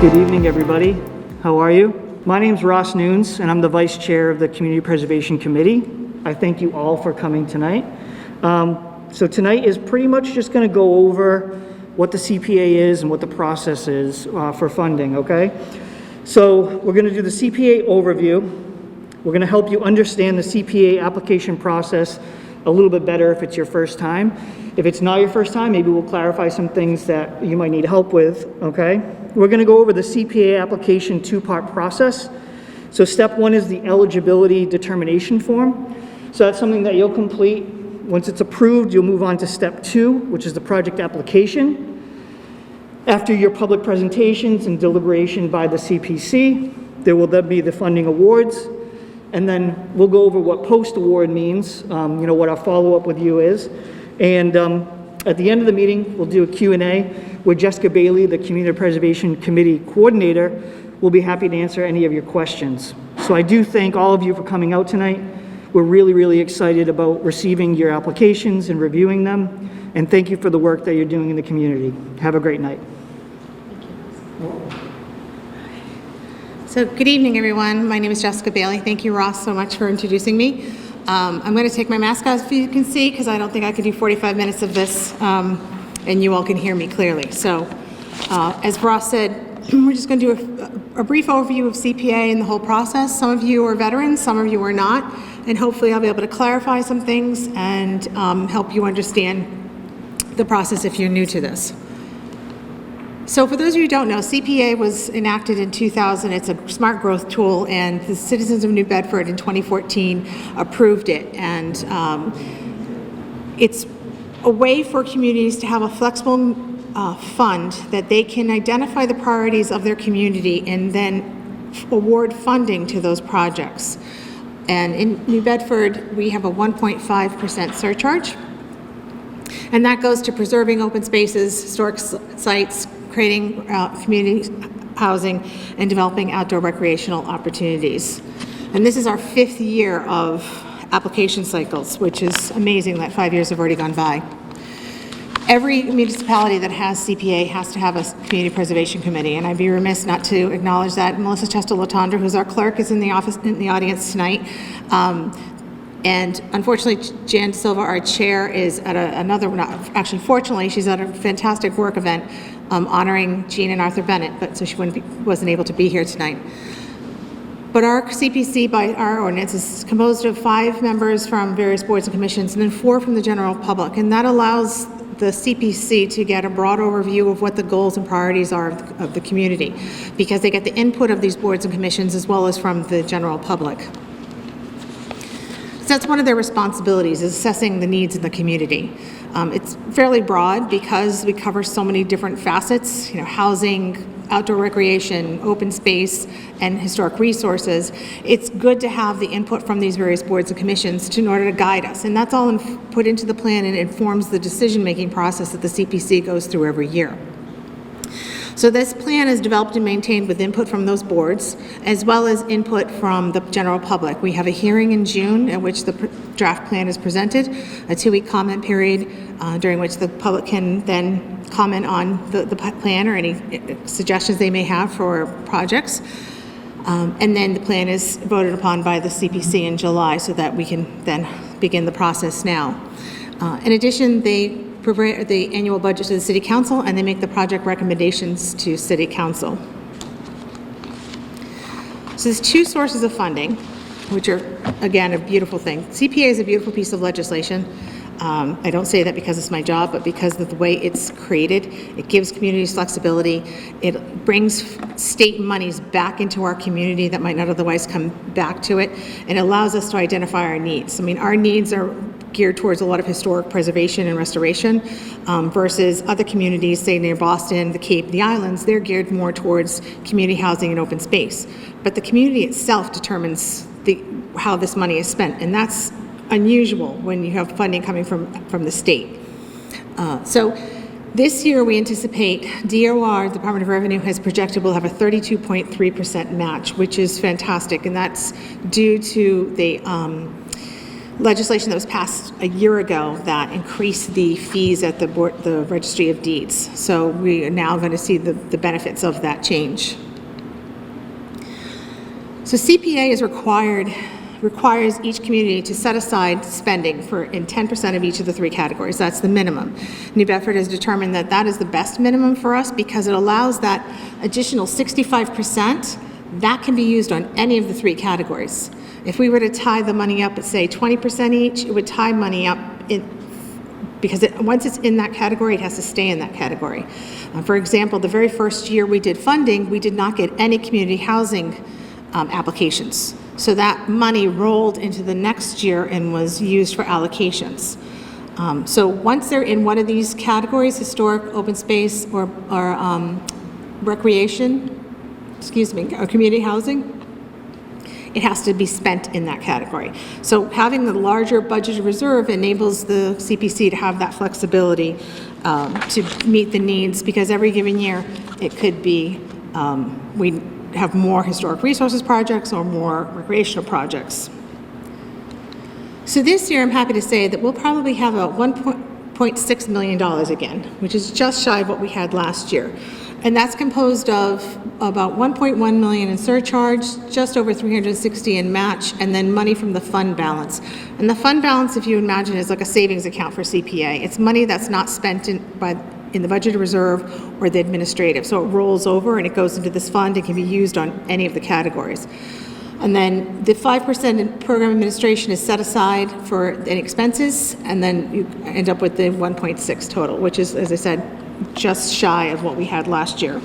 Good evening, everybody. How are you? My name is Ross Nunes, and I'm the Vice Chair of the Community Preservation Committee. I thank you all for coming tonight. So tonight is pretty much just going to go over what the CPA is and what the process is for funding, okay? So we're going to do the CPA overview. We're going to help you understand the CPA application process a little bit better if it's your first time. If it's not your first time, maybe we'll clarify some things that you might need help with, okay? We're going to go over the CPA application two-part process. So step one is the eligibility determination form. So that's something that you'll complete. Once it's approved, you'll move on to step two, which is the project application. After your public presentations and deliberation by the CPC, there will then be the funding awards. And then we'll go over what post-award means, what our follow-up with you is. And at the end of the meeting, we'll do a Q&A where Jessica Bailey, the Community Preservation Committee Coordinator, will be happy to answer any of your questions. So I do thank all of you for coming out tonight. We're really, really excited about receiving your applications and reviewing them. And thank you for the work that you're doing in the community. Have a great night. So good evening, everyone. My name is Jessica Bailey. Thank you, Ross, so much for introducing me. I'm going to take my mask off, if you can see, because I don't think I could do 45 minutes of this, and you all can hear me clearly. So as Ross said, we're just going to do a brief overview of CPA and the whole process. Some of you are veterans, some of you are not, and hopefully I'll be able to clarify some things and help you understand the process if you're new to this. So for those of you who don't know, CPA was enacted in 2000. It's a smart growth tool, and the citizens of New Bedford in 2014 approved it. And it's a way for communities to have a flexible fund that they can identify the priorities of their community and then award funding to those projects. And in New Bedford, we have a 1.5% surcharge. And that goes to preserving open spaces, historic sites, creating community housing, and developing outdoor recreational opportunities. And this is our 5th year of application cycles, which is amazing that 5 years have already gone by. Every municipality that has CPA has to have a community preservation committee, and I'd be remiss not to acknowledge that. Melissa Chester-Latondra, who's our clerk, is in the audience tonight. And unfortunately, Jan Silva, our chair, is at fortunately, she's at a fantastic work event honoring Jean and Arthur Bennett, but so she wasn't able to be here tonight. But our CPC, by our ordinance, is composed of 5 members from various boards and commissions, and then 4 from the general public, and that allows the CPC to get a broad overview of what the goals and priorities are of the community, because they get the input of these boards and commissions as well as from the general public. So that's one of their responsibilities, is assessing the needs of the community. It's fairly broad because we cover so many different facets, housing, outdoor recreation, open space, and historic resources. It's good to have the input from these various boards and commissions in order to guide us. And that's all put into the plan and informs the decision-making process that the CPC goes through every year. So this plan is developed and maintained with input from those boards, as well as input from the general public. We have a hearing in June at which the draft plan is presented, a 2-week comment period during which the public can then comment on the plan or any suggestions they may have for projects. And then the plan is voted upon by the CPC in July so that we can then begin the process now. In addition, they provide the annual budget to the City Council, and they make the project recommendations to City Council. So there's 2 sources of funding, which are, again, a beautiful thing. CPA is a beautiful piece of legislation. I don't say that because it's my job, but because of the way it's created. It gives communities flexibility. It brings state monies back into our community that might not otherwise come back to it, and allows us to identify our needs. I mean, our needs are geared towards a lot of historic preservation and restoration versus other communities, say near Boston, the Cape, the islands, they're geared more towards community housing and open space. But the community itself determines how this money is spent, and that's unusual when you have funding coming from the state. So this year we anticipate DOR, Department of Revenue, has projected we'll have a 32.3% match, which is fantastic, and that's due to the legislation that was passed a year ago that increased the fees at the Registry of Deeds. So we are now going to see the benefits of that change. So CPA requires each community to set aside spending in 10% of each of the 3 categories. That's the minimum. New Bedford has determined that that is the best minimum for us because it allows that additional 65% that can be used on any of the 3 categories. If we were to tie the money up at, say, 20% each, it would tie money up because once it's in that category, it has to stay in that category. For example, the very first year we did funding, we did not get any community housing applications. So that money rolled into the next year and was used for allocations. So once they're in one of these categories, historic, open space, or recreation, or community housing, it has to be spent in that category. So having the larger budgeted reserve enables the CPC to have that flexibility to meet the needs, because every given year it could be, we have more historic resources projects or more recreational projects. So this year I'm happy to say that we'll probably have a $1.6 million again, which is just shy of what we had last year. And that's composed of about 1.1 million in surcharge, just over 360 in match, and then money from the fund balance. And the fund balance, if you imagine, is like a savings account for CPA. It's money that's not spent in the budgeted reserve or the administrative. So it rolls over and it goes into this fund. It can be used on any of the categories. And then the 5% in program administration is set aside for any expenses, and then you end up with the 1.6 total, which is, as I said, just shy of what we had last year.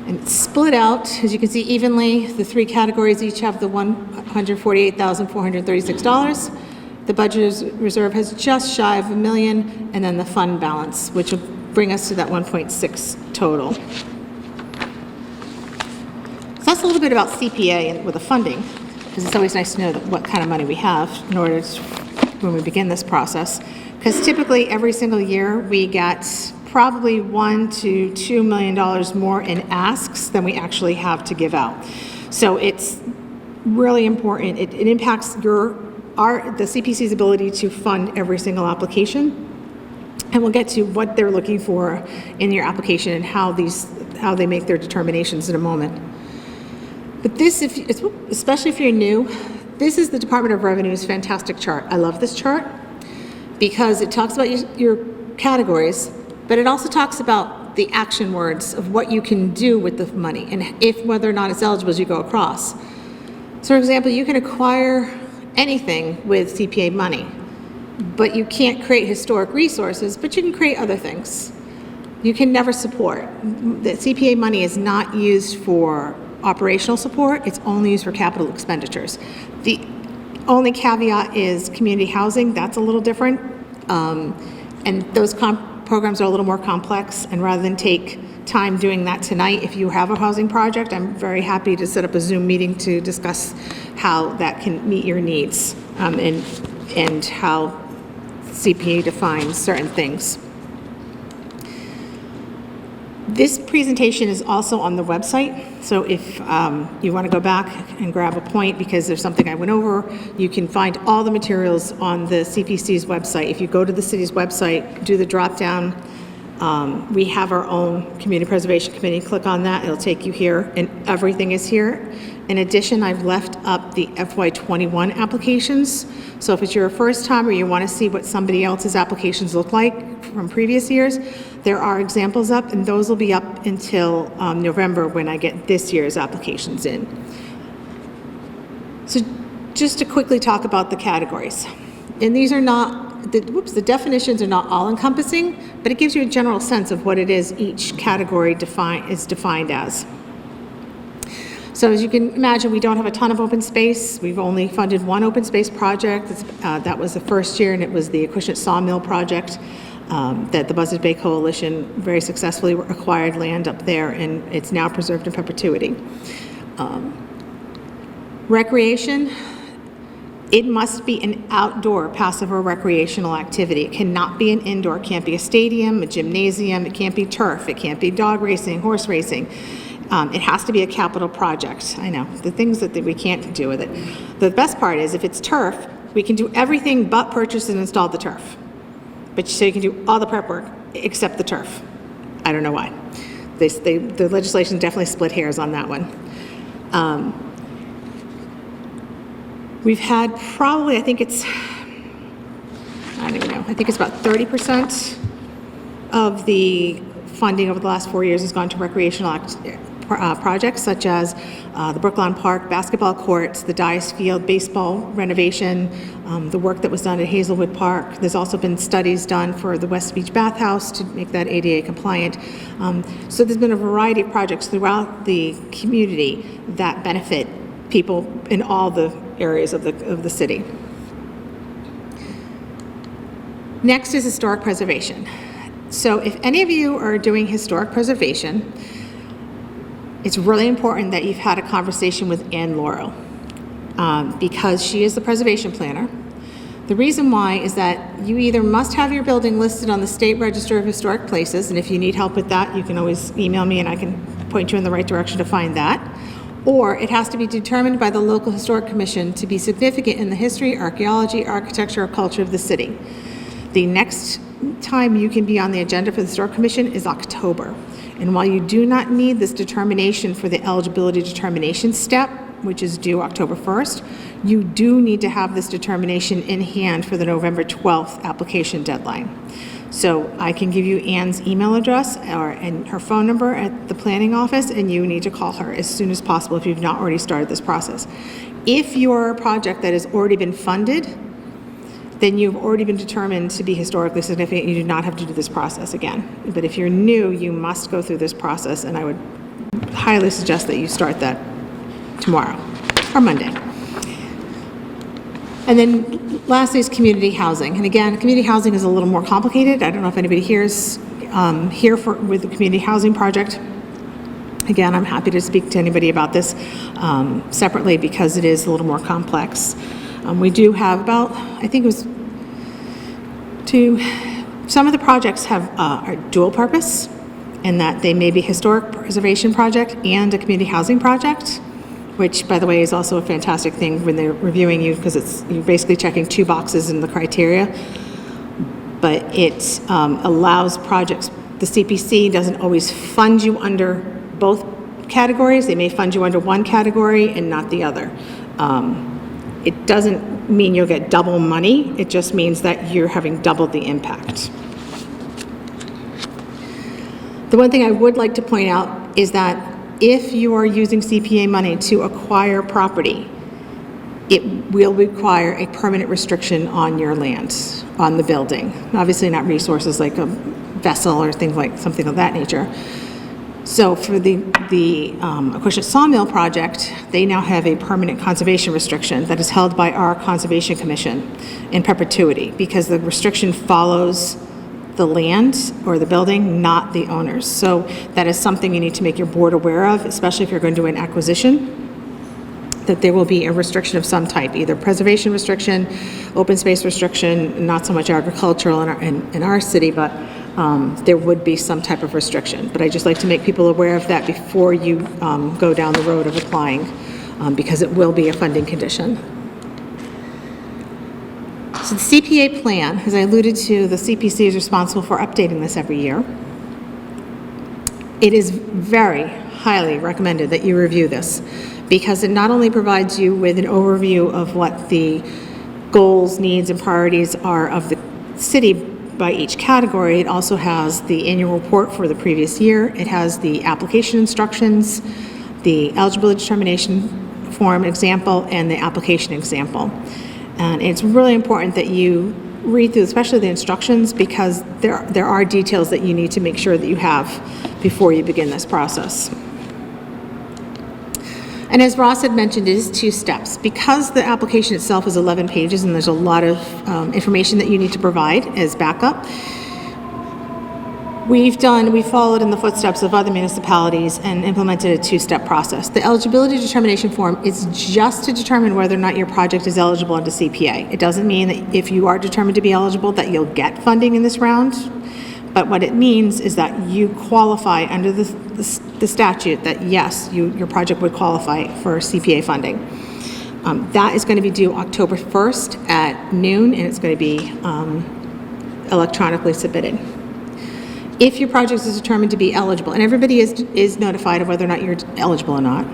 And it's split out, as you can see, evenly. The 3 categories each have the $148,436. The budget reserve has just shy of $1 million, and then the fund balance, which will bring us to that 1.6 total. So that's a little bit about CPA with the funding, because it's always nice to know what kind of money we have in order to, when we begin this process. Because typically every single year we get probably $1 to $2 million more in asks than we actually have to give out. So it's really important. It impacts the CPC's ability to fund every single application. And we'll get to what they're looking for in your application and how they make their determinations in a moment. But this, especially if you're new, this is the Department of Revenue's fantastic chart. I love this chart because it talks about your categories, but it also talks about the action words of what you can do with the money and whether or not it's eligible as you go across. So for example, you can acquire anything with CPA money, but you can't create historic resources, but you can create other things. You can never support. The CPA money is not used for operational support, it's only used for capital expenditures. The only caveat is community housing. That's a little different, and those programs are a little more complex, and rather than take time doing that tonight, if you have a housing project, I'm very happy to set up a Zoom meeting to discuss how that can meet your needs, and how CPA defines certain things. This presentation is also on the website, so if you want to go back and grab a point because there's something I went over, you can find all the materials on the CPC's website. If you go to the city's website, do the drop-down, we have our own Community Preservation Committee. Click on that, it'll take you here, and everything is here. In addition, I've left up the FY21 applications, so if it's your first time or you want to see what somebody else's applications look like from previous years, there are examples up, and those will be up until November when I get this year's applications in. So just to quickly talk about the categories. And these are not, the definitions are not all-encompassing, but it gives you a general sense of what it is each category is defined as. So as you can imagine, we don't have a ton of open space. We've only funded one open space project. That was the first year, and it was the Acushnet Sawmill project. That the Buzzards Bay Coalition very successfully acquired land up there, and it's now preserved in perpetuity. Recreation, it must be an outdoor passive or recreational activity. It cannot be an indoor. It can't be a stadium, a gymnasium. It can't be turf. It can't be dog racing, horse racing. It has to be a capital project. I know, the things that we can't do with it. The best part is if it's turf, we can do everything but purchase and install the turf. But so you can do all the prep work except the turf. I don't know why. The legislation definitely split hairs on that one. We've had probably, I think it's about 30% of the funding over the last 4 years has gone to recreational projects such as the Brookline Park basketball courts, the Dice Field baseball renovation, the work that was done at Hazelwood Park. There's also been studies done for the West Beach Bathhouse to make that ADA compliant. So there's been a variety of projects throughout the community that benefit people in all the areas of the city. Next is historic preservation. So if any of you are doing historic preservation, it's really important that you've had a conversation with Ann Laurel because she is the preservation planner. The reason why is that you either must have your building listed on the State Register of Historic Places, and if you need help with that, you can always email me and I can point you in the right direction to find that. Or it has to be determined by the local historic commission to be significant in the history, archaeology, architecture, or culture of the city. The next time you can be on the agenda for the historic commission is October. And while you do not need this determination for the eligibility determination step, which is due October 1st, you do need to have this determination in hand for the November 12th application deadline. So I can give you Ann's email address and her phone number at the planning office, and you need to call her as soon as possible if you've not already started this process. If you're a project that has already been funded, then you've already been determined to be historically significant. You do not have to do this process again. But if you're new, you must go through this process, and I would highly suggest that you start that tomorrow or Monday. And then lastly is community housing. And again, community housing is a little more complicated. I don't know if anybody here is here with the community housing project. Again, I'm happy to speak to anybody about this separately because it is a little more complex. We do have about, I think it was some of the projects have are dual purpose in that they may be historic preservation project and a community housing project, which, by the way, is also a fantastic thing when they're reviewing you because you're basically checking two boxes in the criteria. But it allows projects. The CPC doesn't always fund you under both categories. They may fund you under one category and not the other. It doesn't mean you'll get double money. It just means that you're having doubled the impact. The one thing I would like to point out is that if you are using CPA money to acquire property, it will require a permanent restriction on your land, on the building. Obviously not resources like a vessel or things like something of that nature. So for the Acushnet Sawmill project, they now have a permanent conservation restriction that is held by our Conservation Commission in perpetuity because the restriction follows the land or the building, not the owners. So that is something you need to make your board aware of, especially if you're going to do an acquisition, that there will be a restriction of some type, either preservation restriction, open space restriction, not so much agricultural in our city, but there would be some type of restriction. But I just like to make people aware of that before you go down the road of applying, because it will be a funding condition. So the CPA plan, as I alluded to, the CPC is responsible for updating this every year. It is very highly recommended that you review this because it not only provides you with an overview of what the goals, needs, and priorities are of the city by each category, it also has the annual report for the previous year. It has the application instructions, the eligibility determination form example, and the application example. And it's really important that you read through, especially the instructions, because there are details that you need to make sure that you have before you begin this process. And as Ross had mentioned, it is 2 steps. Because the application itself is 11 pages and there's a lot of information that you need to provide as backup, we followed in the footsteps of other municipalities and implemented a 2-step process. The eligibility determination form is just to determine whether or not your project is eligible under CPA. It doesn't mean that if you are determined to be eligible that you'll get funding in this round, but what it means is that you qualify under the the statute that yes, your project would qualify for CPA funding. That is going to be due October 1st at noon, and it's going to be electronically submitted. If your project is determined to be eligible, and everybody is notified of whether or not you're eligible or not.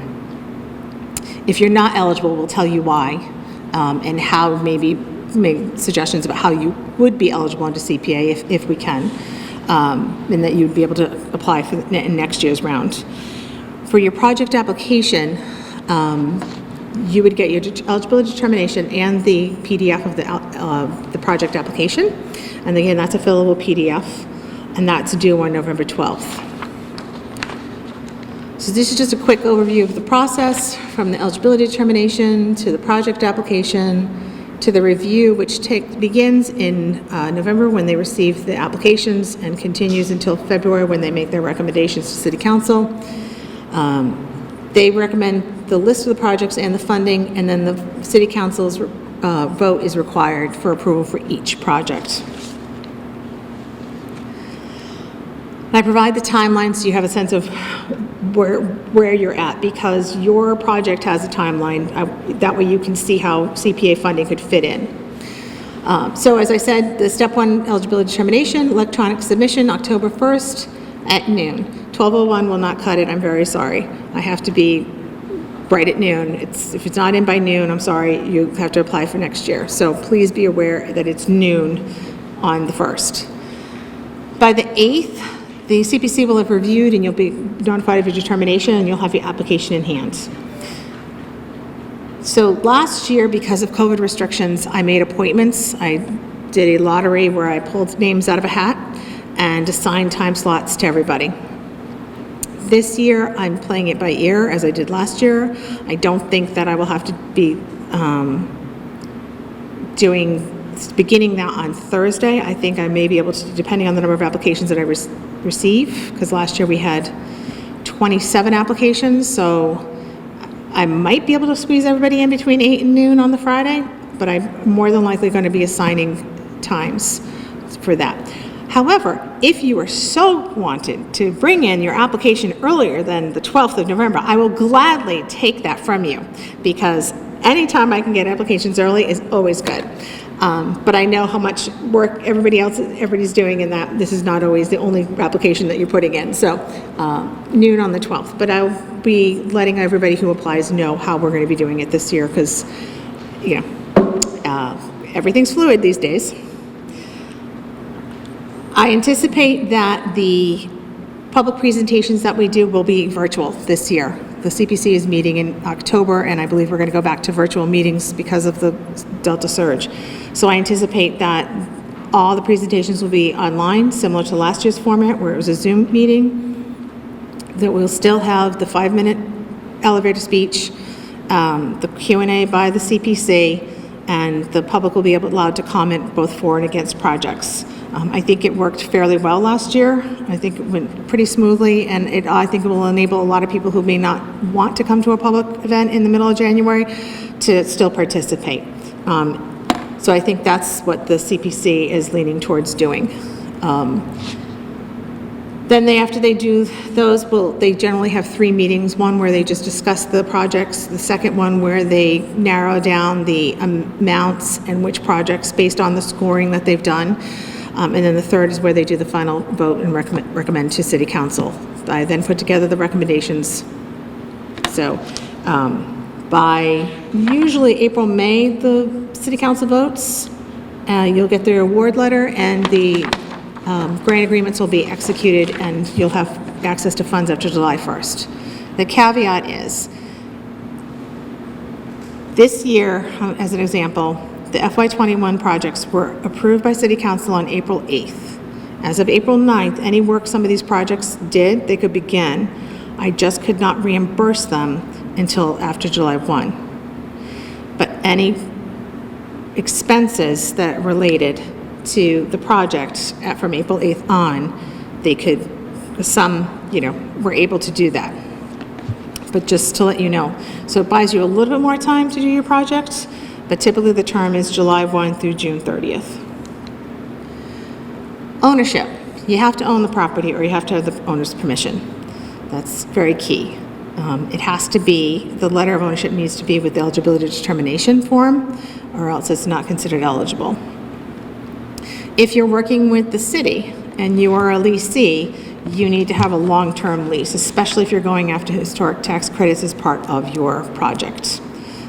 If you're not eligible, we'll tell you why, and how maybe make suggestions about how you would be eligible under CPA if we can, and that you'd be able to apply for in next year's round. For your project application, you would get your eligibility determination and the PDF of the project application. And again, that's a fillable PDF, and that's due on November 12th. So this is just a quick overview of the process from the eligibility determination to the project application to the review, which begins in November when they receive the applications and continues until February when they make their recommendations to City Council. They recommend the list of the projects and the funding, and then the City Council's vote is required for approval for each project. And I provide the timeline so you have a sense of where you're at, because your project has a timeline. That way you can see how CPA funding could fit in. So as I said, the step one eligibility determination, electronic submission, October 1st at noon. 12:01 will not cut it, I'm very sorry. I have to be right at noon. If it's not in by noon, I'm sorry, you have to apply for next year. So please be aware that it's noon on the 1st. By the 8th, the CPC will have reviewed and you'll be notified of your determination and you'll have your application in hand. So last year, because of COVID restrictions, I made appointments. I did a lottery where I pulled names out of a hat and assigned time slots to everybody. This year, I'm playing it by ear, as I did last year. I don't think that I will have to be beginning that on Thursday. I think I may be able to, depending on the number of applications that I receive, because last year we had 27 applications, so I might be able to squeeze everybody in between 8 and noon on the Friday, but I'm more than likely going to be assigning times for that. However, if you are so wanted to bring in your application earlier than the 12th of November, I will gladly take that from you, because anytime I can get applications early is always good. But I know how much work everybody's doing, and that this is not always the only application that you're putting in. So noon on the 12th. But I'll be letting everybody who applies know how we're going to be doing it this year, because everything's fluid these days. I anticipate that the public presentations that we do will be virtual this year. The CPC is meeting in October, and I believe we're going to go back to virtual meetings because of the Delta surge. So I anticipate that all the presentations will be online, similar to last year's format where it was a Zoom meeting, that we'll still have the 5-minute elevator speech, the Q&A by the CPC, and the public will be allowed to comment both for and against projects. I think it worked fairly well last year. I think it went pretty smoothly, and I think it will enable a lot of people who may not want to come to a public event in the middle of January to still participate. So I think that's what the CPC is leaning towards doing. Then after they do those, they generally have 3 meetings, one where they just discuss the projects, the second one where they narrow down the amounts and which projects based on the scoring that they've done. And then the third is where they do the final vote and recommend to City Council. I then put together the recommendations. So by usually April, May, the City Council votes. You'll get their award letter, and the grant agreements will be executed, and you'll have access to funds after July 1st. The caveat is, this year, as an example, the FY21 projects were approved by City Council on April 8th. As of April 9th, any work some of these projects did, they could begin. I just could not reimburse them until after July 1. But any expenses that related to the project from April 8th on, they could, were able to do that. But just to let you know. So it buys you a little bit more time to do your project, but typically the term is July 1 through June 30th. Ownership. You have to own the property, or you have to have the owner's permission. That's very key. It has to be, the letter of ownership needs to be with the eligibility determination form, or else it's not considered eligible. If you're working with the city and you are a leasee, you need to have a long-term lease, especially if you're going after historic tax credits as part of your project.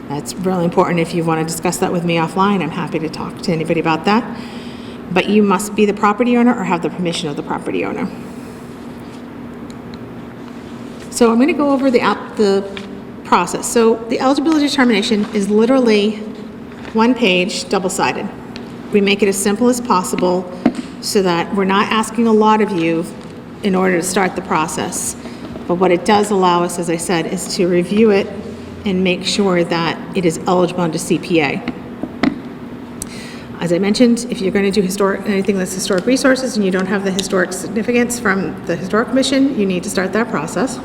That's really important. If you want to discuss that with me offline, I'm happy to talk to anybody about that. But you must be the property owner or have the permission of the property owner. So I'm going to go over the process. So the eligibility determination is literally one page, double-sided. We make it as simple as possible so that we're not asking a lot of you in order to start the process. But what it does allow us, as I said, is to review it and make sure that it is eligible under CPA. As I mentioned, if you're going to do anything that's historic resources and you don't have the historic significance from the Historic Commission, you need to start that process.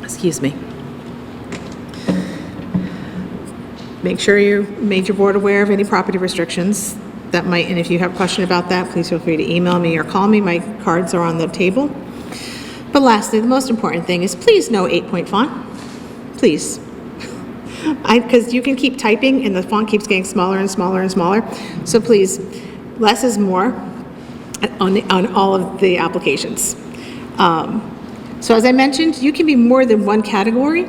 Excuse me. Make sure you made your board aware of any property restrictions that might, and if you have a question about that, please feel free to email me or call me. My cards are on the table. But lastly, the most important thing is please no 8-point font. Please. Because you can keep typing and the font keeps getting smaller and smaller and smaller. So please, less is more on all of the applications. So as I mentioned, you can be more than one category.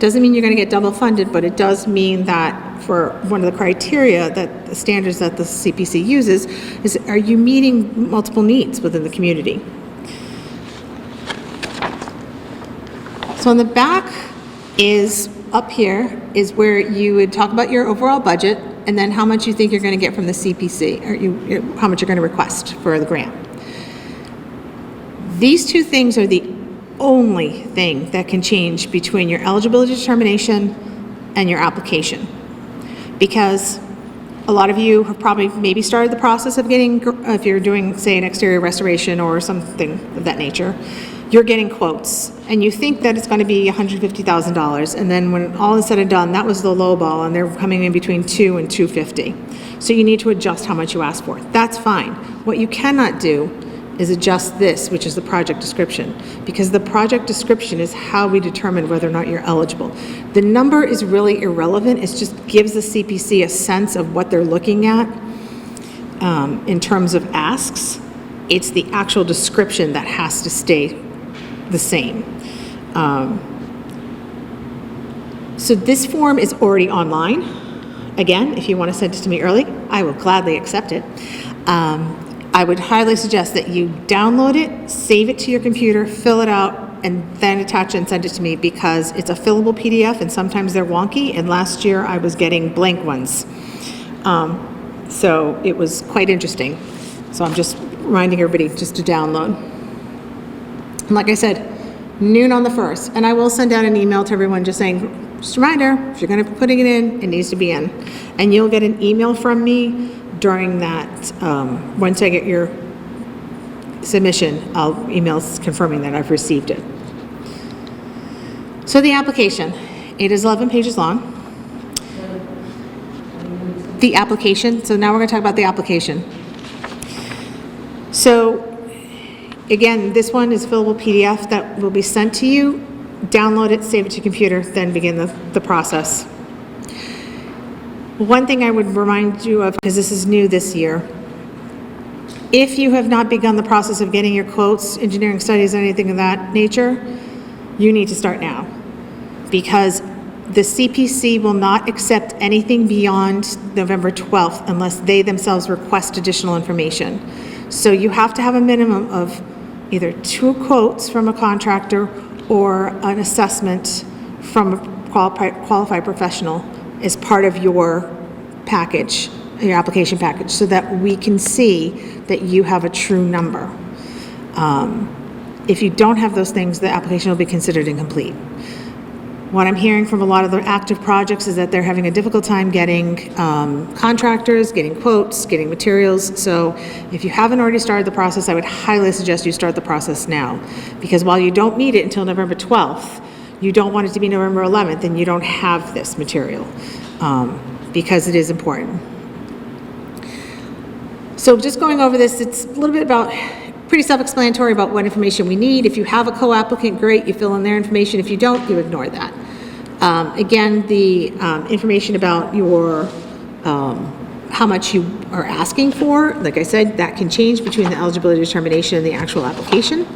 Doesn't mean you're going to get double funded, but it does mean that for one of the criteria that the standards that the CPC uses is, are you meeting multiple needs within the community? So on the back is, up here, is where you would talk about your overall budget and then how much you think you're going to get from the CPC, or how much you're going to request for the grant. These two things are the only thing that can change between your eligibility determination and your application. Because a lot of you have probably maybe started the process of getting, if you're doing, say, an exterior restoration or something of that nature, you're getting quotes, and you think that it's going to be $150,000, and then when all is said and done, that was the low ball, and they're coming in between $200,000 and $250,000. So you need to adjust how much you ask for. That's fine. What you cannot do is adjust this, which is the project description, because the project description is how we determine whether or not you're eligible. The number is really irrelevant. It just gives the CPC a sense of what they're looking at in terms of asks. It's the actual description that has to stay the same. So this form is already online. Again, if you want to send it to me early, I will gladly accept it. I would highly suggest that you download it, save it to your computer, fill it out, and then attach it and send it to me, because it's a fillable PDF and sometimes they're wonky, and last year I was getting blank ones. So it was quite interesting. So I'm just reminding everybody just to download. And like I said, noon on the 1st, and I will send out an email to everyone just saying, just a reminder, if you're going to be putting it in, it needs to be in. And you'll get an email from me during that, once I get your submission, I'll email confirming that I've received it. So the application, it is 11 pages long. The application, so now we're going to talk about the application. So again, this one is a fillable PDF that will be sent to you. Download it, save it to your computer, then begin the process. One thing I would remind you of, because this is new this year, if you have not begun the process of getting your quotes, engineering studies, anything of that nature, you need to start now. Because the CPC will not accept anything beyond November 12th unless they themselves request additional information. So you have to have a minimum of either 2 quotes from a contractor or an assessment from a qualified professional as part of your package, your application package, so that we can see that you have a true number. If you don't have those things, the application will be considered incomplete. What I'm hearing from a lot of the active projects is that they're having a difficult time getting contractors, getting quotes, getting materials. So if you haven't already started the process, I would highly suggest you start the process now. Because while you don't need it until November 12th, you don't want it to be November 11th and you don't have this material, because it is important. So just going over this, it's a little bit about pretty self-explanatory about what information we need. If you have a co-applicant, great, you fill in their information. If you don't, you ignore that. Again, the information about your, how much you are asking for, like I said, that can change between the eligibility determination and the actual application.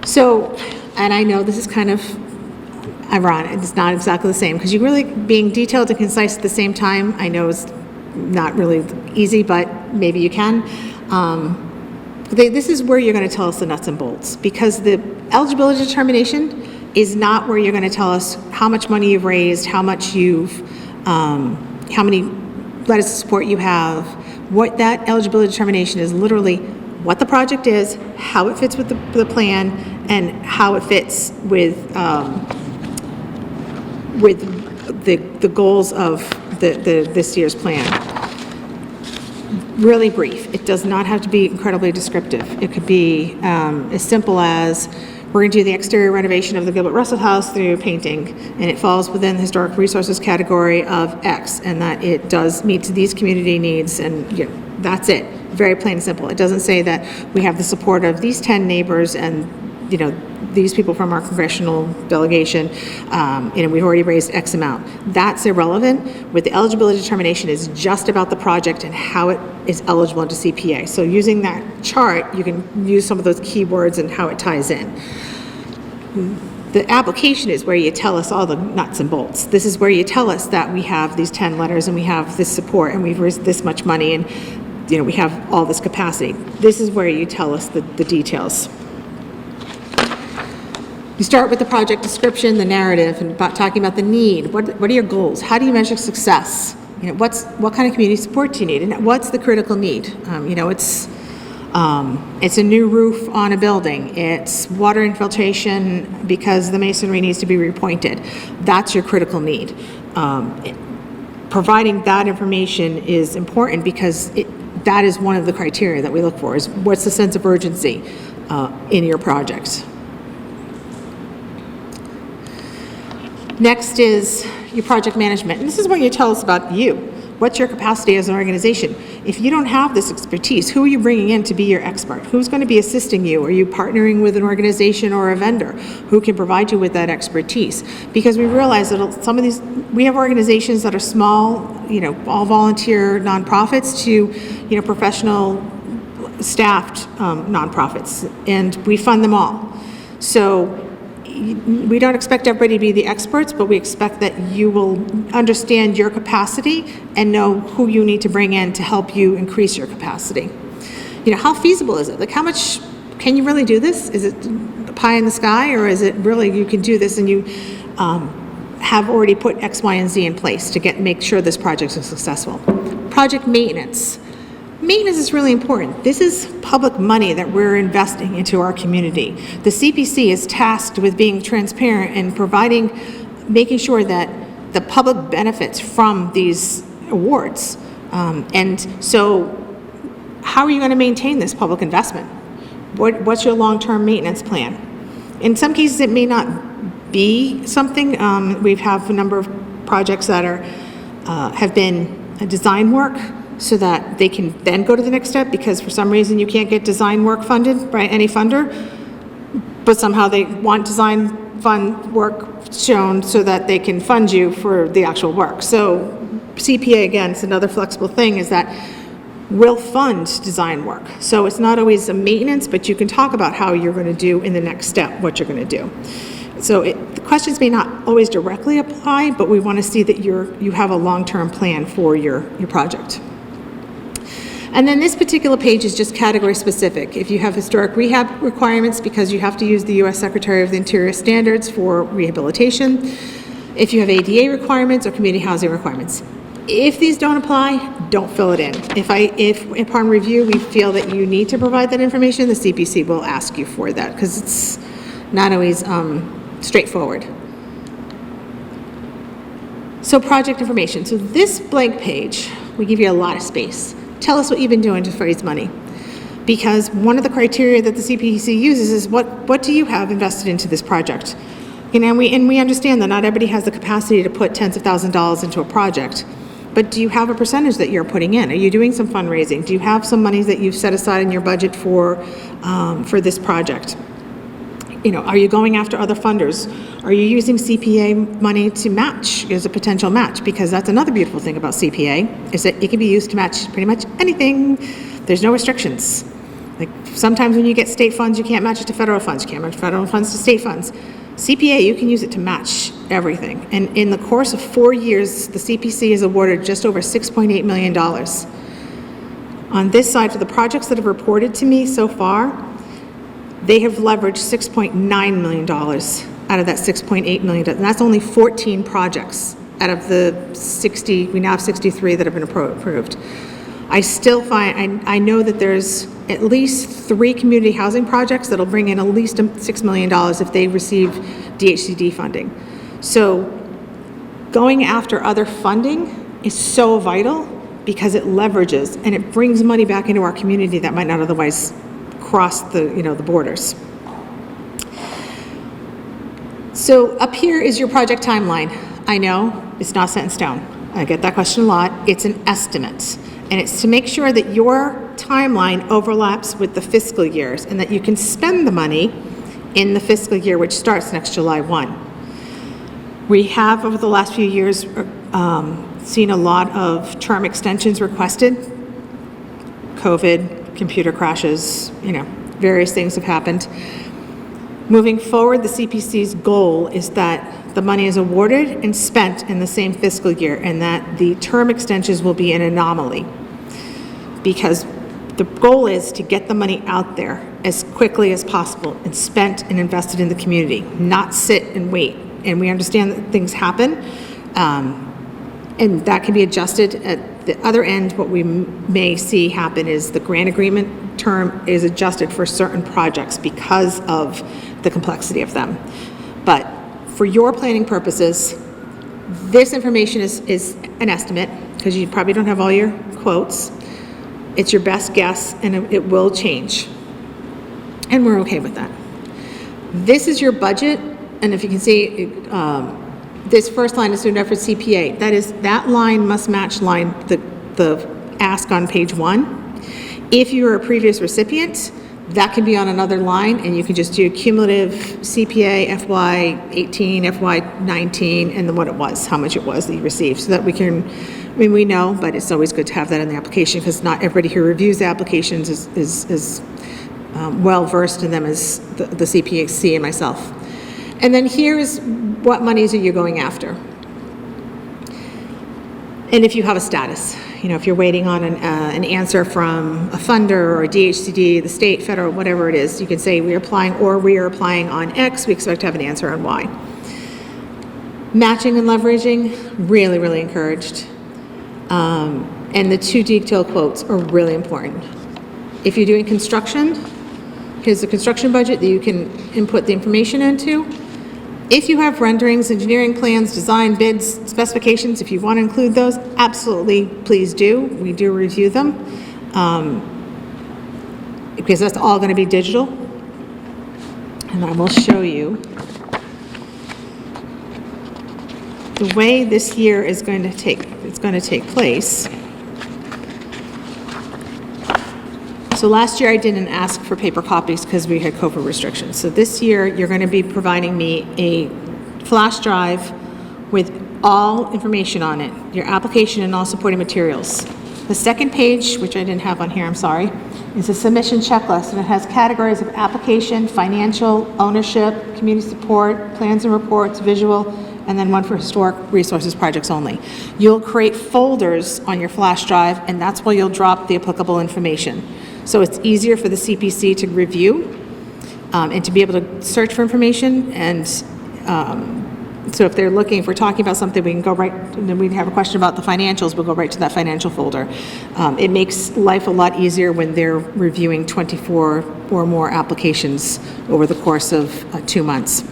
So, and I know this is kind of ironic, it's not exactly the same, because you're really being detailed and concise at the same time. I know it's not really easy, but maybe you can. This is where you're going to tell us the nuts and bolts, because the eligibility determination is not where you're going to tell us how much money you've raised, how much you've, how many letters of support you have. What that eligibility determination is literally what the project is, how it fits with the plan, and how it fits with the goals of this year's plan. Really brief. It does not have to be incredibly descriptive. It could be as simple as, we're going to do the exterior renovation of the Gilbert Russell House through painting, and it falls within the historic resources category of X, and that it does meet these community needs, and that's it. Very plain and simple. It doesn't say that we have the support of these 10 neighbors and these people from our congressional delegation, we've already raised X amount. That's irrelevant. With the eligibility determination is just about the project and how it is eligible into CPA. So using that chart, you can use some of those keywords and how it ties in. The application is where you tell us all the nuts and bolts. This is where you tell us that we have these 10 letters and we have this support and we've raised this much money and we have all this capacity. This is where you tell us the details. You start with the project description, the narrative, and talking about the need. What are your goals? How do you measure success? What kind of community support do you need? And what's the critical need? It's a new roof on a building. It's water infiltration because the masonry needs to be repointed. That's your critical need. Providing that information is important because that is one of the criteria that we look for, is what's the sense of urgency in your project. Next is your project management. And this is where you tell us about you. What's your capacity as an organization? If you don't have this expertise, who are you bringing in to be your expert? Who's going to be assisting you? Are you partnering with an organization or a vendor who can provide you with that expertise? Because we realize that some of these, we have organizations that are small, all volunteer nonprofits to, professional staffed nonprofits, and we fund them all. So we don't expect everybody to be the experts, but we expect that you will understand your capacity and know who you need to bring in to help you increase your capacity. How feasible is it? Like, how much can you really do this? Is it pie in the sky, or is it really you can do this and you have already put X, Y, and Z in place to make sure this project is successful? Project maintenance. Maintenance is really important. This is public money that we're investing into our community. The CPC is tasked with being transparent and making sure that the public benefits from these awards. And so how are you going to maintain this public investment? What's your long-term maintenance plan? In some cases, it may not be something. We have a number of projects that have been design work, so that they can then go to the next step, because for some reason you can't get design work funded by any funder, but somehow they want design fund work shown so that they can fund you for the actual work. So CPA, again, is another flexible thing, is that we'll fund design work. So it's not always a maintenance, but you can talk about how you're going to do in the next step, what you're going to do. So the questions may not always directly apply, but we want to see that you have a long-term plan for your project. And then this particular page is just category specific. If you have historic rehab requirements, because you have to use the U.S. Secretary of the Interior standards for rehabilitation. If you have ADA requirements or community housing requirements. If these don't apply, don't fill it in. If upon review we feel that you need to provide that information, the CPC will ask you for that, because it's not always straightforward. So project information. So this blank page, we give you a lot of space. Tell us what you've been doing to raise money. Because one of the criteria that the CPC uses is what do you have invested into this project? And we understand that not everybody has the capacity to put tens of thousands of dollars into a project. but do you have a percentage that you're putting in? Are you doing some fundraising? Do you have some money that you've set aside in your budget for this project? Are you going after other funders? Are you using CPA money to match as a potential match? Because that's another beautiful thing about CPA, is that it can be used to match pretty much anything. There's no restrictions. Like sometimes when you get state funds, you can't match it to federal funds. You can't match federal funds to state funds. CPA, you can use it to match everything. And in the course of 4 years, the CPC has awarded just over $6.8 million. On this side, for the projects that have reported to me so far, they have leveraged $6.9 million out of that $6.8 million. And that's only 14 projects out of the 60, we now have 63 that have been approved. I still find, I know that there's at least 3 community housing projects that'll bring in at least $6 million if they receive DHCD funding. So going after other funding is so vital because it leverages and it brings money back into our community that might not otherwise cross the borders. So up here is your project timeline. I know it's not set in stone. I get that question a lot. It's an estimate. And it's to make sure that your timeline overlaps with the fiscal years and that you can spend the money in the fiscal year, which starts next July 1. We have, over the last few years, seen a lot of term extensions requested. COVID, computer crashes, various things have happened. Moving forward, the CPC's goal is that the money is awarded and spent in the same fiscal year and that the term extensions will be an anomaly. Because the goal is to get the money out there as quickly as possible and spent and invested in the community, not sit and wait. And we understand that things happen, and that can be adjusted. At the other end, what we may see happen is the grant agreement term is adjusted for certain projects because of the complexity of them. But for your planning purposes, this information is an estimate because you probably don't have all your quotes. It's your best guess, and it will change. And we're okay with that. This is your budget, and if you can see, this first line is student effort CPA. That line must match the ask on page 1. If you are a previous recipient, that can be on another line, and you can just do cumulative CPA FY18, FY19, and then what it was, how much it was that you received, so that we can, we know, but it's always good to have that in the application because not everybody who reviews the applications is well versed in them as the CPC and myself. And then here's what monies are you going after. And if you have a status, if you're waiting on an answer from a funder or a DHCD, the state, federal, whatever it is, you can say we are applying on X, we expect to have an answer on Y. Matching and leveraging, really, really encouraged. And the 2 detailed quotes are really important. If you're doing construction, here's the construction budget that you can input the information into. If you have renderings, engineering plans, design bids, specifications, if you want to include those, absolutely, please do. We do review them because that's all going to be digital. And I will show you the way this year is going to take place. So last year I didn't ask for paper copies because we had COVID restrictions. So this year you're going to be providing me a flash drive with all information on it, your application and all supporting materials. The second page, which I didn't have on here, I'm sorry, is a submission checklist, and it has categories of application, financial, ownership, community support, plans and reports, visual, and then one for historic resources projects only. You'll create folders on your flash drive, and that's where you'll drop the applicable information. So it's easier for the CPC to review and to be able to search for information. And so if we're talking about something, we can go right, and then we have a question about the financials, we'll go right to that financial folder. It makes life a lot easier when they're reviewing 24 or more applications over the course of 2 months.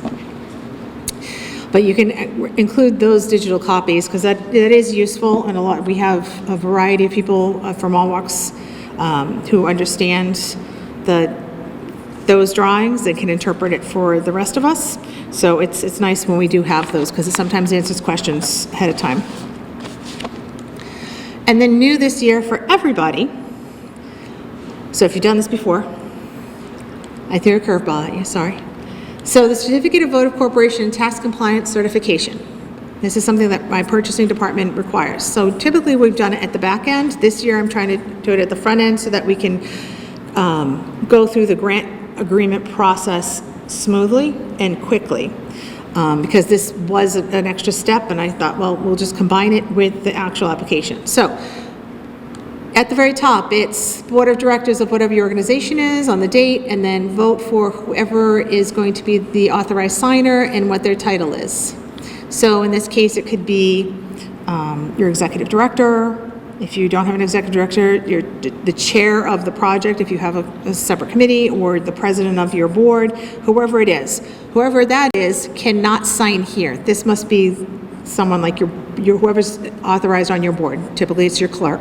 But you can include those digital copies because that is useful, and we have a variety of people from all walks who understand those drawings and can interpret it for the rest of us. So it's nice when we do have those because it sometimes answers questions ahead of time. And then new this year for everybody, so if you've done this before, I threw a curveball at you, sorry. So the Certificate of Vote of Corporation and Tax Compliance Certification. This is something that my purchasing department requires. So typically we've done it at the back end. This year I'm trying to do it at the front end so that we can go through the grant agreement process smoothly and quickly. Because this was an extra step, and I thought, well, we'll just combine it with the actual application. So at the very top, it's board of directors of whatever your organization is on the date, and then vote for whoever is going to be the authorized signer and what their title is. So in this case, it could be your executive director. If you don't have an executive director, you're the chair of the project, if you have a separate committee, or the president of your board, whoever it is. Whoever that is cannot sign here. This must be someone like your whoever's authorized on your board. Typically, it's your clerk,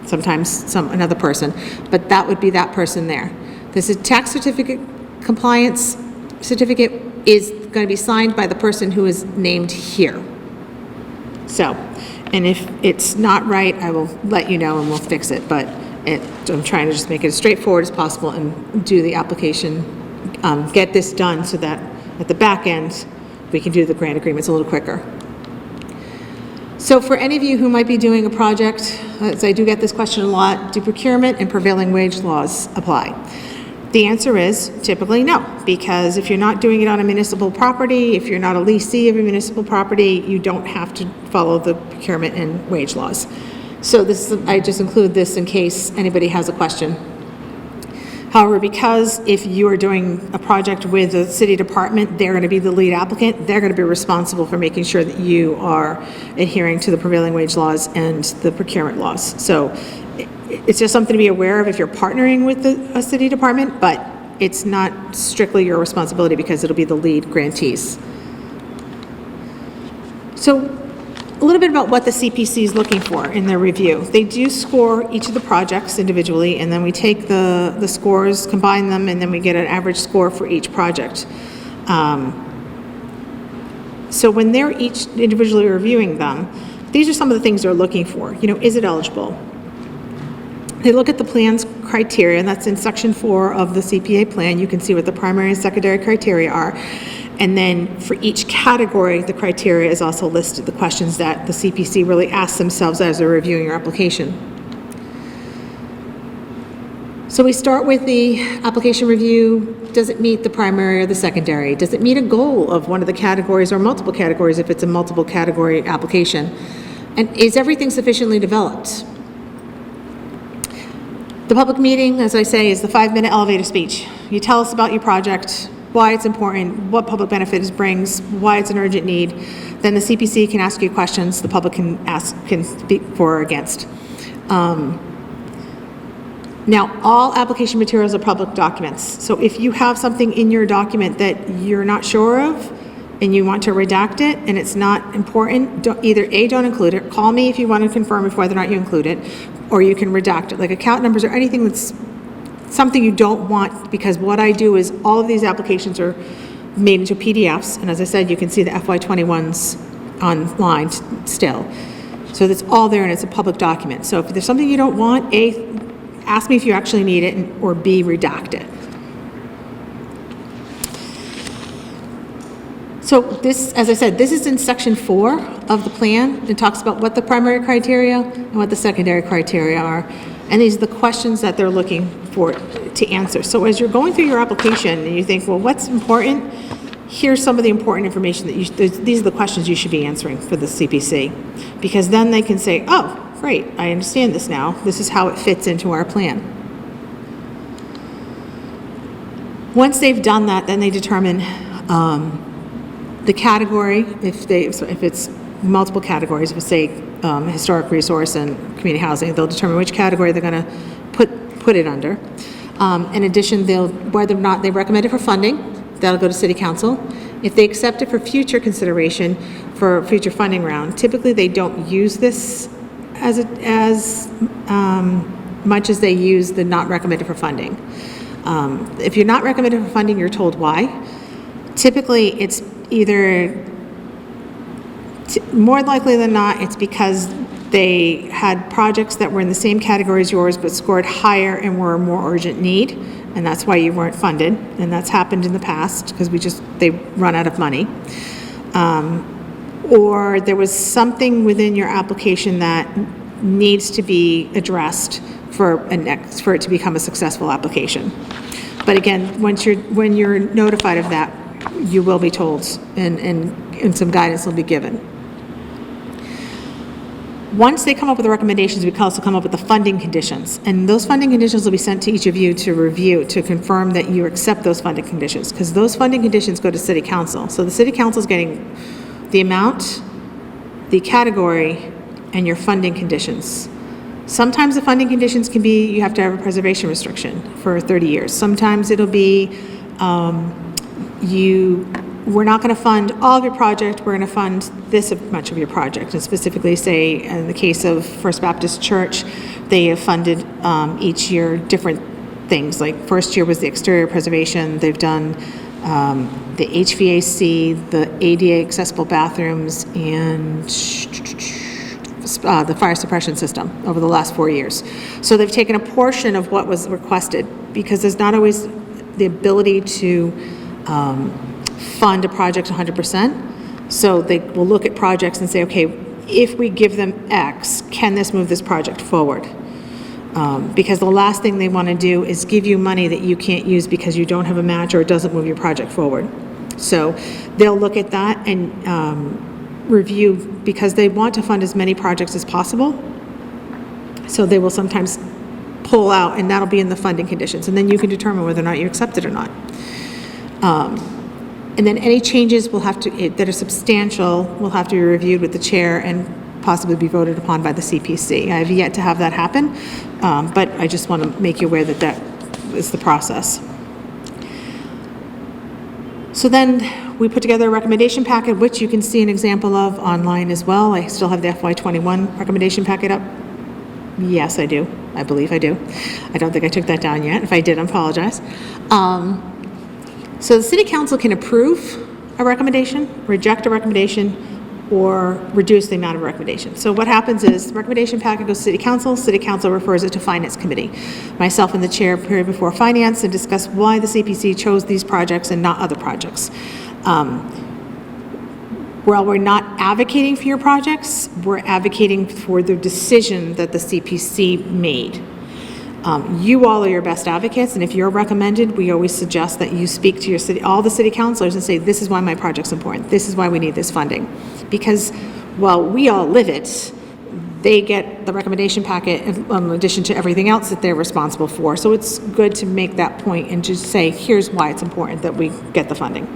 sometimes another person, but that would be that person there. This is tax certificate compliance certificate is going to be signed by the person who is named here. So, and if it's not right, I will let you know and we'll fix it, but I'm trying to just make it as straightforward as possible and do the application, get this done so that at the back end, we can do the grant agreements a little quicker. So for any of you who might be doing a project, as I do get this question a lot, do procurement and prevailing wage laws apply? The answer is typically no, because if you're not doing it on a municipal property, if you're not a leasee of a municipal property, you don't have to follow the procurement and wage laws. So this, I just include this in case anybody has a question. However, because if you are doing a project with a city department, they're going to be the lead applicant, they're going to be responsible for making sure that you are adhering to the prevailing wage laws and the procurement laws. So it's just something to be aware of if you're partnering with a city department, but it's not strictly your responsibility because it'll be the lead grantees. So a little bit about what the CPC is looking for in their review. They do score each of the projects individually, and then we take the scores, combine them, and then we get an average score for each project. So when they're each individually reviewing them, these are some of the things they're looking for. You know, is it eligible? They look at the plan's criteria, and that's in section 4 of the CPA plan. You can see what the primary and secondary criteria are. And then for each category, the criteria is also listed, the questions that the CPC really asks themselves as they're reviewing your application. So we start with the application review. Does it meet the primary or the secondary? Does it meet a goal of one of the categories or multiple categories if it's a multiple category application? And is everything sufficiently developed? The public meeting, as I say, is the 5-minute elevator speech. You tell us about your project, why it's important, what public benefit it brings, why it's an urgent need. Then the CPC can ask you questions, the public can speak for or against. Now, all application materials are public documents. So if you have something in your document that you're not sure of and you want to redact it and it's not important, don't include it. Call me if you want to confirm whether or not you include it, or you can redact it, like account numbers or anything that's something you don't want, because what I do is all of these applications are made into PDFs, and as I said, you can see the FY21s online still. So that's all there, and it's a public document. So if there's something you don't want, A, ask me if you actually need it, or B, redact it. So this, as I said, this is in section 4 of the plan. It talks about what the primary criteria and what the secondary criteria are. And these are the questions that they're looking for to answer. So as you're going through your application and you think, well, what's important? Here's some of the important information that these are the questions you should be answering for the CPC. Because then they can say, oh, great, I understand this now. This is how it fits into our plan. Once they've done that, then they determine the category, if it's multiple categories, if it's say historic resource and community housing, they'll determine which category they're going to put it under. In addition, whether or not they recommend it for funding, that'll go to City Council. If they accept it for future consideration for a future funding round, typically they don't use this as much as they use the not recommended for funding. If you're not recommended for funding, you're told why. Typically, it's either more likely than not, it's because They had projects that were in the same category as yours, but scored higher and were a more urgent need, and that's why you weren't funded, and that's happened in the past, because they run out of money. Or there was something within your application that needs to be addressed for it to become a successful application. But again, when you're notified of that, you will be told, and some guidance will be given. Once they come up with the recommendations, we can also come up with the funding conditions. And those funding conditions will be sent to each of you to review, to confirm that you accept those funding conditions, because those funding conditions go to City Council. So the City Council is getting the amount, the category, and your funding conditions. Sometimes the funding conditions can be you have to have a preservation restriction for 30 years. Sometimes it'll be we're not going to fund all of your project, we're going to fund this much of your project. And specifically say, in the case of First Baptist Church, they have funded each year different things. Like first year was the exterior preservation, they've done the HVAC, the ADA accessible bathrooms, and the fire suppression system over the last 4 years. So they've taken a portion of what was requested, because there's not always the ability to fund a project 100%. So they will look at projects and say, okay, if we give them X, can this move this project forward? Because the last thing they want to do is give you money that you can't use because you don't have a match or it doesn't move your project forward. So they'll look at that and review, because they want to fund as many projects as possible. So they will sometimes pull out, and that'll be in the funding conditions. And then you can determine whether or not you accept it or not. And then any changes that are substantial will have to be reviewed with the chair and possibly be voted upon by the CPC. I have yet to have that happen, but I just want to make you aware that that is the process. So then we put together a recommendation packet, which you can see an example of online as well. I still have the FY21 recommendation packet up. Yes, I do. I believe I do. I don't think I took that down yet. If I did, I apologize. So the City Council can approve a recommendation, reject a recommendation, or reduce the amount of recommendation. So what happens is the recommendation packet goes to City Council refers it to Finance Committee. Myself and the chair appear before Finance and discuss why the CPC chose these projects and not other projects. While we're not advocating for your projects, we're advocating for the decision that the CPC made. You all are your best advocates, and if you're recommended, we always suggest that you speak to all the city councilors and say, this is why my project's important, this is why we need this funding. Because while we all live it, they get the recommendation packet in addition to everything else that they're responsible for. So it's good to make that point and just say, here's why it's important that we get the funding.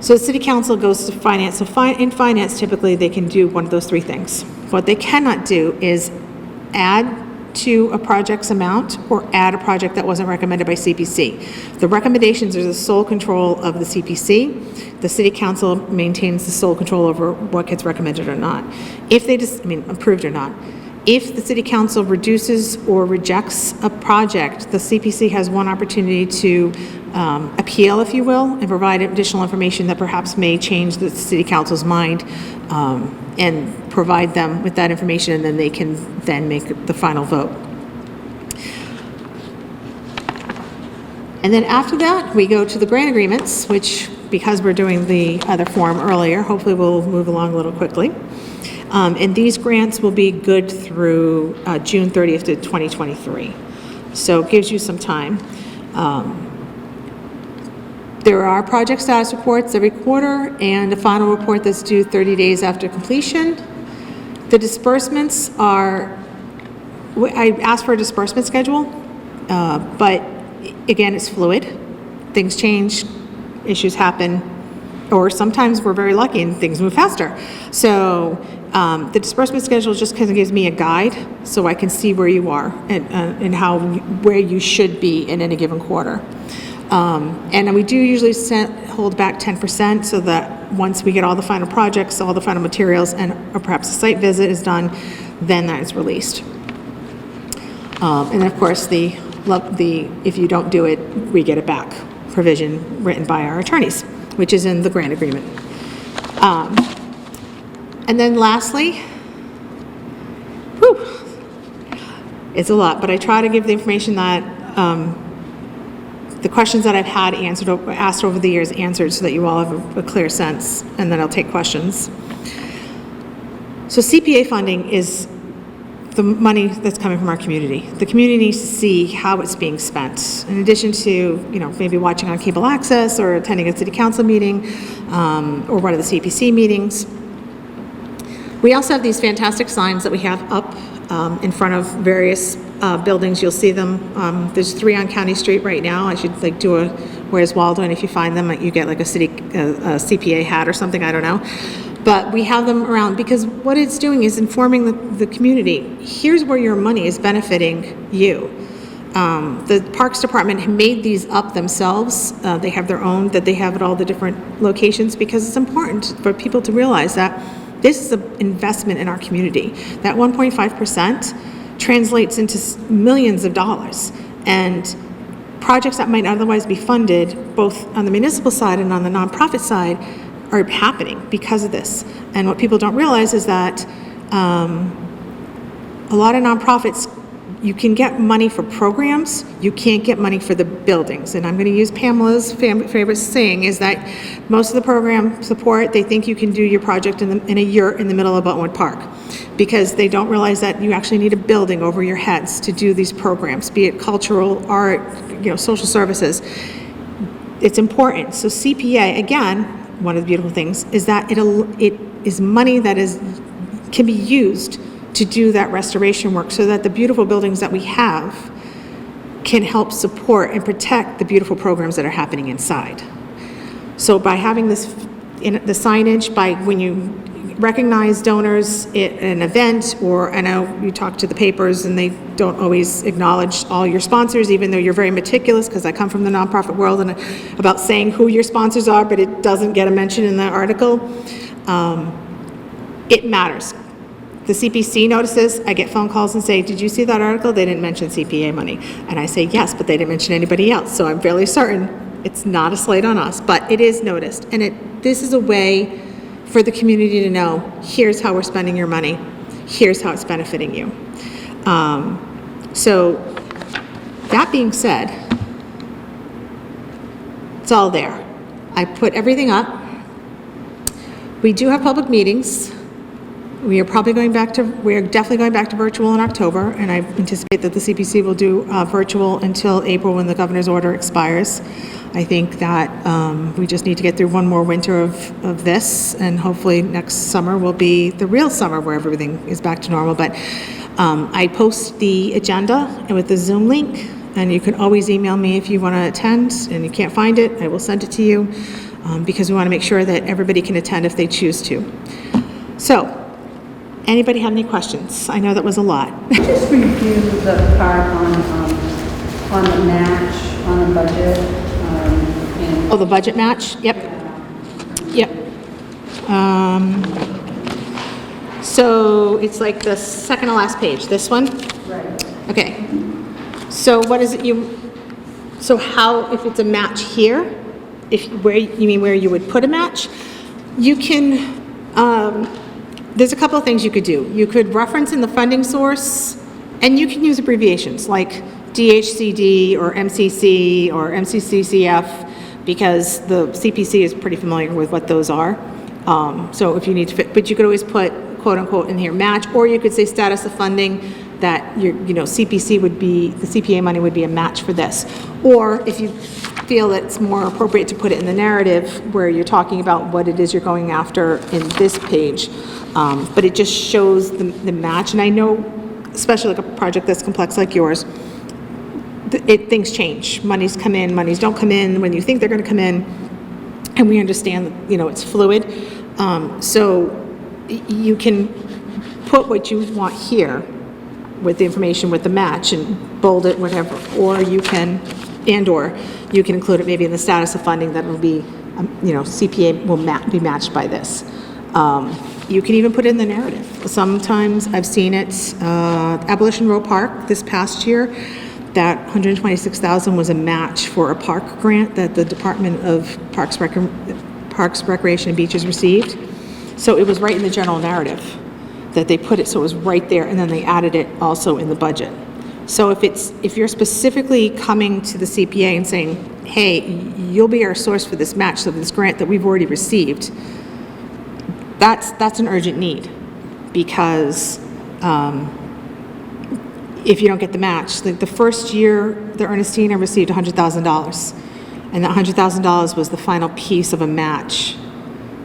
So the City Council goes to Finance. So in Finance, typically they can do one of those three things. What they cannot do is add to a project's amount or add a project that wasn't recommended by CPC. The recommendations are the sole control of the CPC. The City Council maintains the sole control over what gets recommended or not. If they approved or not. If the City Council reduces or rejects a project, the CPC has one opportunity to appeal, if you will, and provide additional information that perhaps may change the City Council's mind, and provide them with that information, and then they can then make the final vote. And then after that, we go to the grant agreements, which, because we're doing the other form earlier, hopefully we'll move along a little quickly. And these grants will be good through June 30th to 2023. So it gives you some time. There are project status reports every quarter and a final report that's due 30 days after completion. The disbursements are, I asked for a disbursement schedule, but again, it's fluid. Things change, issues happen, or sometimes we're very lucky and things move faster. So the disbursement schedule just kind of gives me a guide so I can see where you are and where you should be in any given quarter. And we do usually hold back 10% so that once we get all the final projects, all the final materials, or perhaps a site visit is done, then that is released. And then of course if you don't do it, we get it back provision written by our attorneys, which is in the grant agreement. And then lastly, It's a lot, but I try to give the information that, the questions that I've had asked over the years answered so that you all have a clear sense, and then I'll take questions. So CPA funding is the money that's coming from our community. The community needs to see how it's being spent. In addition to, maybe watching on cable access or attending a city council meeting or one of the CPC meetings. We also have these fantastic signs that we have up in front of various buildings. You'll see them. There's 3 on County Street right now. I should do a Where's Waldo, and if you find them, you get like a CPA hat or something, I don't know. But we have them around because what it's doing is informing the community. Here's where your money is benefiting you. The Parks Department made these up themselves. They have their own that they have at all the different locations because it's important for people to realize that this is an investment in our community. That 1.5% translates into millions of dollars. And projects that might otherwise be funded, both on the municipal side and on the nonprofit side, are happening because of this. And what people don't realize is that a lot of nonprofits, you can get money for programs, you can't get money for the buildings. And I'm going to use Pamela's favorite saying is that most of the program support, they think you can do your project in a year in the middle of Buttonwood Park, because they don't realize that you actually need a building over your heads to do these programs, be it cultural, art, social services. It's important. So CPA, again, one of the beautiful things is that it is money that can be used to do that restoration work so that the beautiful buildings that we have can help support and protect the beautiful programs that are happening inside. So by having this in the signage, by when you recognize donors at an event, or I know you talk to the papers and they don't always acknowledge all your sponsors, even though you're very meticulous, because I come from the nonprofit world and about saying who your sponsors are, but it doesn't get a mention in the article. It matters. The CPC notices, I get phone calls and say, did you see that article? They didn't mention CPA money. And I say, yes, but they didn't mention anybody else. So I'm fairly certain it's not a slight on us, but it is noticed. And this is a way for the community to know, here's how we're spending your money, here's how it's benefiting you. So that being said, it's all there. I put everything up. We do have public meetings. We are definitely going back to virtual in October, and I anticipate that the CPC will do virtual until April when the governor's order expires. I think that we just need to get through one more winter of this, and hopefully next summer will be the real summer where everything is back to normal. But I post the agenda and with the Zoom link, and you can always email me if you want to attend and you can't find it. I will send it to you because we want to make sure that everybody can attend if they choose to. So, anybody have any questions? I know that was a lot. Just review the part on the match, on the budget. Oh, the budget match? Yep. Yep. So it's like the second to last page, this one? Right. Okay. So what is it so how, if it's a match here, where you would put a match, you can, there's a couple of things you could do. You could reference in the funding source, and you can use abbreviations like DHCD or MCC or MCCCF, because the CPC is pretty familiar with what those are. So if you need to fit, but you could always put quote unquote in here match, or you could say status of funding, that your CPC would be, the CPA money would be a match for this. Or if you feel that it's more appropriate to put it in the narrative where you're talking about what it is you're going after in this page. But it just shows the match. And I know, especially like a project that's complex like yours, things change. Monies come in, monies don't come in when you think they're going to come in, and we understand that, it's fluid. So you can put what you want here with the information with the match and bold it, whatever, or you can include it maybe in the status of funding that will be, CPA will be matched by this. You can even put it in the narrative. Sometimes I've seen it, Abolition Row Park this past year, that $126,000 was a match for a park grant that the Department of Parks, Recreation and Beaches received. So it was right in the general narrative that they put it, so it was right there, and then they added it also in the budget. So if you're specifically coming to the CPA and saying, hey, you'll be our source for this match, so this grant that we've already received, that's an urgent need, because if you don't get the match, like the first year, the Ernestina received $100,000, and that $100,000 was the final piece of a match.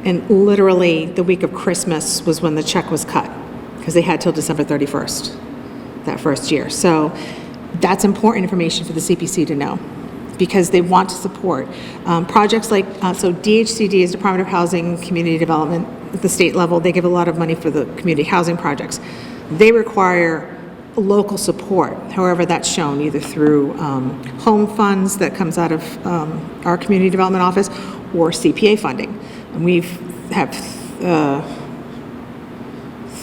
And literally, the week of Christmas was when the check was cut, because they had till December 31st, that first year. So that's important information for the CPC to know, because they want to support projects like, so DHCD is Department of Housing Community Development at the state level. They give a lot of money for the community housing projects. They require local support, however that's shown, either through home funds that comes out of our community development office, or CPA funding. And we've have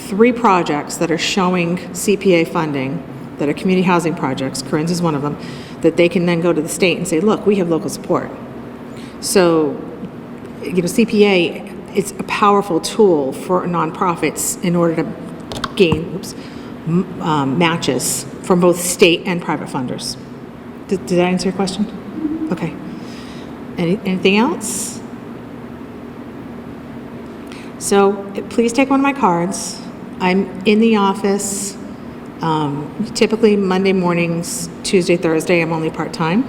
3 projects that are showing CPA funding that are community housing projects, Corinne's is one of them, that they can then go to the state and say, look, we have local support. So, CPA is a powerful tool for nonprofits in order to gain matches from both state and private funders. Did that answer your question? Okay. Anything else? So please take one of my cards. I'm in the office typically Monday mornings, Tuesday, Thursday. I'm only part-time.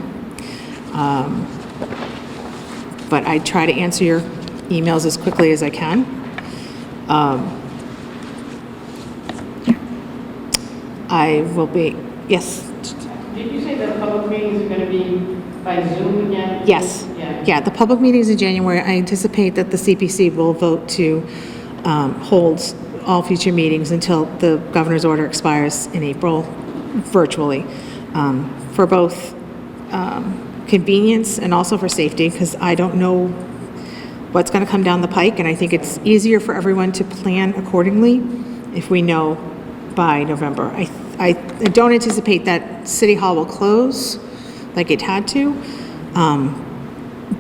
But I try to answer your emails as quickly as I can. I will be, yes? Did you say the public meetings are going to be by Zoom again? Yes. Yeah, the public meetings in January, I anticipate that the CPC will vote to hold all future meetings until the governor's order expires in April, virtually, for both convenience and also for safety, because I don't know what's going to come down the pike, and I think it's easier for everyone to plan accordingly if we know by November. I don't anticipate that City Hall will close like it had to,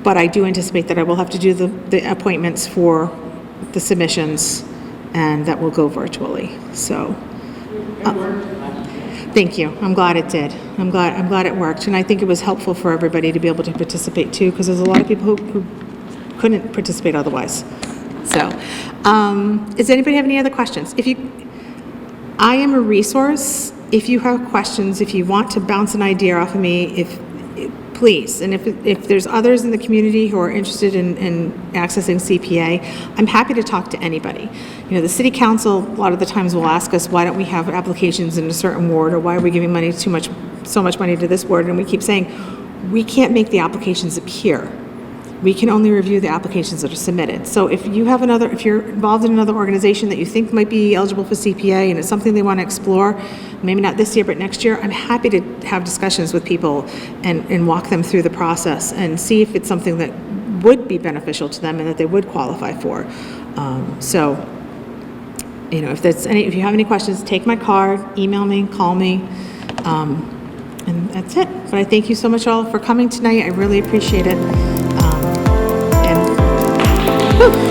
but I do anticipate that I will have to do the appointments for the submissions, and that will go virtually. So, thank you. I'm glad it did. I'm glad it worked, and I think it was helpful for everybody to be able to participate too, because there's a lot of people who couldn't participate otherwise. So, does anybody have any other questions? I am a resource. If you have questions, if you want to bounce an idea off of me, please. And if there's others in the community who are interested in accessing CPA, I'm happy to talk to anybody. The city council, a lot of the times will ask us, why don't we have applications in a certain ward, or why are we giving so much money to this ward? And we keep saying, we can't make the applications appear. We can only review the applications that are submitted. So if you're involved in another organization that you think might be eligible for CPA and it's something they want to explore, maybe not this year, but next year, I'm happy to have discussions with people and walk them through the process and see if it's something that would be beneficial to them and that they would qualify for. If you have any questions, take my card, email me, call me, and that's it. But I thank you so much all for coming tonight. I really appreciate it. Whew.